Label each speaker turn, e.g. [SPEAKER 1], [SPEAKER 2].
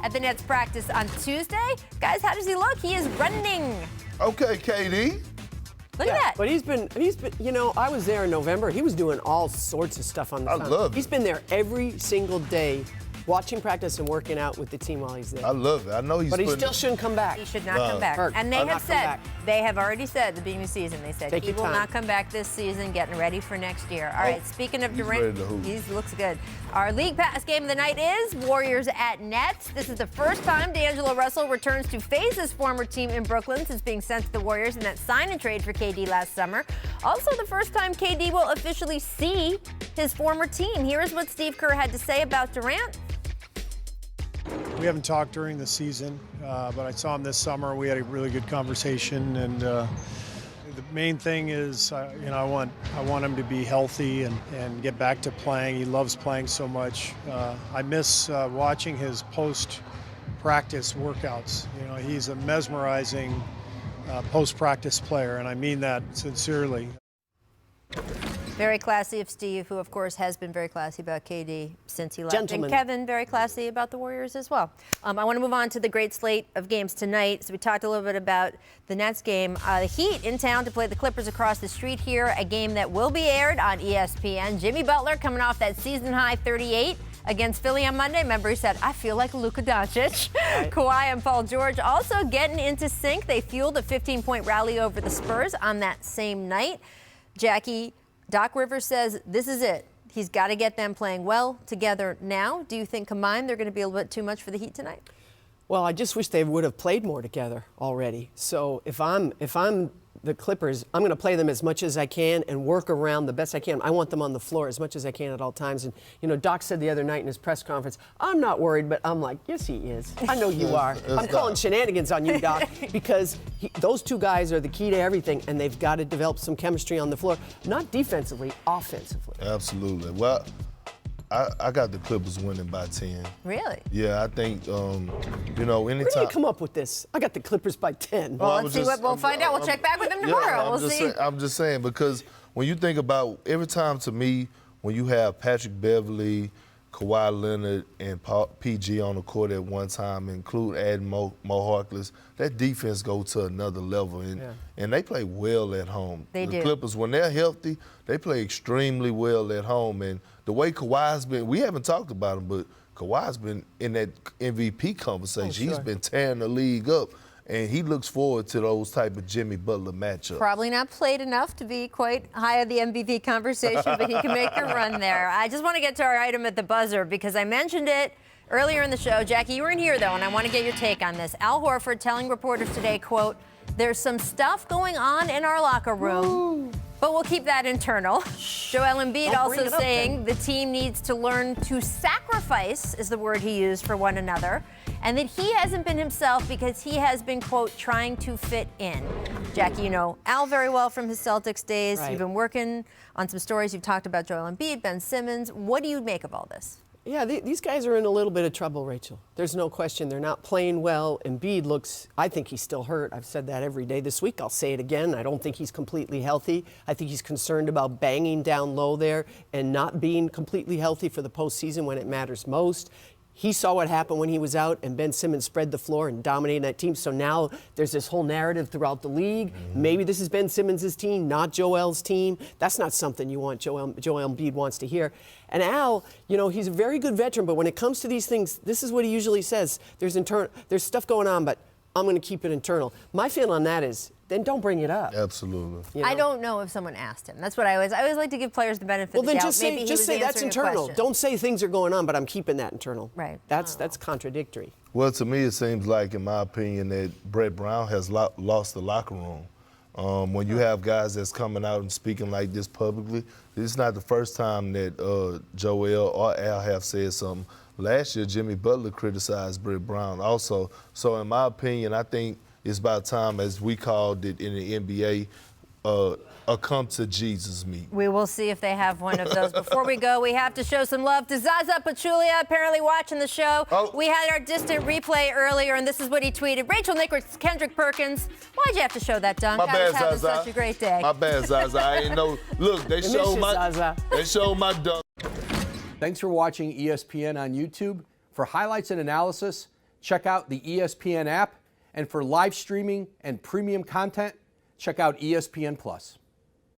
[SPEAKER 1] at the Nets practice on Tuesday. Guys, how does he look? He is running.
[SPEAKER 2] Okay, KD.
[SPEAKER 1] Look at that.
[SPEAKER 3] But he's been, you know, I was there in November. He was doing all sorts of stuff on the phone.
[SPEAKER 2] I love it.
[SPEAKER 3] He's been there every single day, watching practice and working out with the team while he's there.
[SPEAKER 2] I love it. I know he's.
[SPEAKER 3] But he still shouldn't come back.
[SPEAKER 1] He should not come back. And they have said, they have already said at the beginning of the season, they said he will not come back this season, getting ready for next year. All right, speaking of Durant, he looks good. Our League Pass game of the night is Warriors at Nets. This is the first time D'Angelo Russell returns to face his former team in Brooklyn since being sent to the Warriors in that sign and trade for KD last summer. Also the first time KD will officially see his former team. Here is what Steve Kerr had to say about Durant.
[SPEAKER 4] We haven't talked during the season, but I saw him this summer. We had a really good conversation, and the main thing is, you know, I want him to be healthy and get back to playing. He loves playing so much. I miss watching his post-practice workouts. You know, he's a mesmerizing post-practice player, and I mean that sincerely.
[SPEAKER 1] Very classy of Steve, who, of course, has been very classy about KD since he left.
[SPEAKER 3] Gentleman.
[SPEAKER 1] And Kevin, very classy about the Warriors as well. I want to move on to the great slate of games tonight. So we talked a little bit about the Nets game. The Heat in town to play the Clippers across the street here, a game that will be aired on ESPN. Jimmy Butler coming off that season-high 38 against Philly on Monday. Remember, he said, I feel like Luka Doncic. Right. Kawhi and Paul George also getting into sync. They fueled a 15-point rally over the Spurs on that same night. Jackie, Doc Rivers says this is it. He's got to get them playing well together now. Do you think combined they're going to be a little bit too much for the Heat tonight?
[SPEAKER 3] Well, I just wish they would have played more together already. So if I'm the Clippers, I'm going to play them as much as I can and work around the best I can. I want them on the floor as much as I can at all times. And, you know, Doc said the other night in his press conference, I'm not worried, but I'm like, yes, he is. I know you are. I'm calling shenanigans on you, Doc, because those two guys are the key to everything, and they've got to develop some chemistry on the floor, not defensively, offensively.
[SPEAKER 2] Absolutely. Well, I got the Clippers winning by 10.
[SPEAKER 1] Really?
[SPEAKER 2] Yeah, I think, you know, anytime.
[SPEAKER 3] Where did you come up with this? I got the Clippers by 10.
[SPEAKER 1] Well, let's see what we'll find out. We'll check back with them tomorrow. We'll see.
[SPEAKER 2] I'm just saying, because when you think about every time, to me, when you have Patrick Beverly, Kawhi Leonard, and PG on the court at one time, include adding Mo Harkless, that defense goes to another level. And they play well at home.
[SPEAKER 1] They do.
[SPEAKER 2] The Clippers, when they're healthy, they play extremely well at home. And the way Kawhi's been, we haven't talked about him, but Kawhi's been in that MVP conversation.
[SPEAKER 3] Oh, sure.
[SPEAKER 2] He's been tearing the league up. And he looks forward to those type of Jimmy Butler matchups.
[SPEAKER 1] Probably not played enough to be quite high on the MVP conversation, but he can make a run there. I just want to get to our item at the buzzer because I mentioned it earlier in the show. Jackie, you weren't here, though, and I want to get your take on this. Al Horford telling reporters today, quote, there's some stuff going on in our locker room, but we'll keep that internal. Joel Embiid also saying the team needs to learn to sacrifice, is the word he used, for one another, and that he hasn't been himself because he has been, quote, trying to fit in. Jackie, you know Al very well from his Celtics days.
[SPEAKER 3] Right.
[SPEAKER 1] You've been working on some stories. You've talked about Joel Embiid, Ben Simmons. What do you make of all this?
[SPEAKER 3] Yeah, these guys are in a little bit of trouble, Rachel. There's no question. They're not playing well. Embiid looks, I think he's still hurt. I've said that every day this week. I'll say it again. I don't think he's completely healthy. I think he's concerned about banging down low there and not being completely healthy for the postseason when it matters most. He saw what happened when he was out, and Ben Simmons spread the floor and dominated that team. So now there's this whole narrative throughout the league. Maybe this is Ben Simmons' team, not Joel's team. That's not something you want Joel Embiid wants to hear. And Al, you know, he's a very good veteran, but when it comes to these things, this is what he usually says. There's stuff going on, but I'm going to keep it internal. My feeling on that is, then don't bring it up.
[SPEAKER 2] Absolutely.
[SPEAKER 3] You know?
[SPEAKER 1] I don't know if someone asked him. That's what I always like to give players the benefit of the doubt.
[SPEAKER 3] Well, then just say that's internal. Don't say things are going on, but I'm keeping that internal.
[SPEAKER 1] Right.
[SPEAKER 3] That's contradictory.
[SPEAKER 2] Well, to me, it seems like, in my opinion, that Brett Brown has lost the locker room. When you have guys that's coming out and speaking like this publicly, this is not the first time that Joel or Al have said something. Last year, Jimmy Butler criticized Brett Brown also. So in my opinion, I think it's about time, as we called it in the NBA, a come to Jesus meeting.
[SPEAKER 1] We will see if they have one of those. Before we go, we have to show some love to Zaza Pachulia, apparently watching the show. We had our distant replay earlier, and this is what he tweeted. Rachel Nichols, Kendrick Perkins, why'd you have to show that dunk?
[SPEAKER 2] My bad,
[SPEAKER 1] I was having
[SPEAKER 2] Zaza.
[SPEAKER 1] such a great day.
[SPEAKER 2] My bad, Zaza. I didn't know. Look, they showed my dunk.
[SPEAKER 5] Thanks for watching ESPN on YouTube. For highlights and analysis, check out the ESPN app. And for live streaming and premium content, check out ESPN Plus.